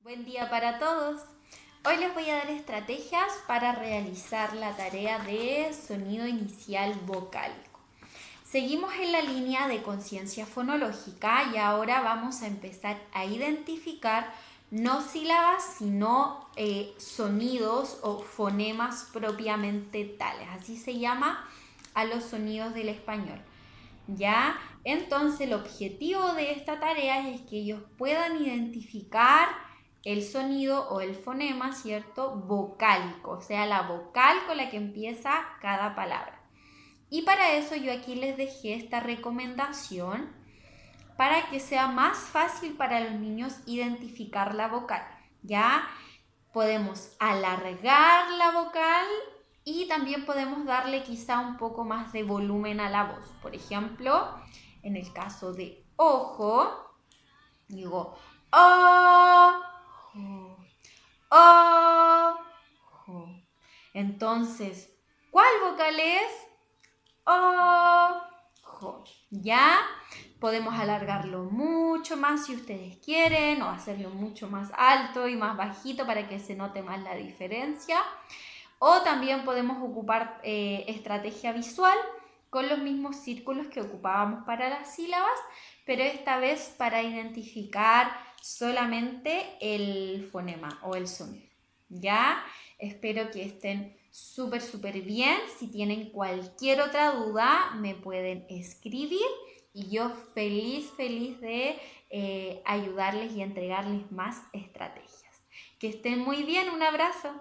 Buen día para todos. Hoy les voy a dar estrategias para realizar la tarea de sonido inicial vocálico. Seguimos en la línea de conciencia fonológica y ahora vamos a empezar a identificar no sílabas, sino sonidos o fonemas propiamente tales. Así se llama a los sonidos del español. ¿Ya? Entonces el objetivo de esta tarea es que ellos puedan identificar el sonido o el fonema, ¿cierto? Vocálico, o sea, la vocal con la que empieza cada palabra. Y para eso yo aquí les dejé esta recomendación para que sea más fácil para los niños identificar la vocal. ¿Ya? Podemos alargar la vocal y también podemos darle quizá un poco más de volumen a la voz. Por ejemplo, en el caso de ojo, digo ojo, ojo. Entonces, ¿cuál vocal es? Ojo. ¿Ya? Podemos alargarlo mucho más si ustedes quieren o hacerlo mucho más alto y más bajito para que se note más la diferencia. O también podemos ocupar estrategia visual con los mismos círculos que ocupábamos para las sílabas, pero esta vez para identificar solamente el fonema o el sonido. ¿Ya? Espero que estén súper bien. Si tienen cualquier otra duda, me pueden escribir y yo feliz de ayudarles y entregarles más estrategias. Que estén muy bien, un abrazo.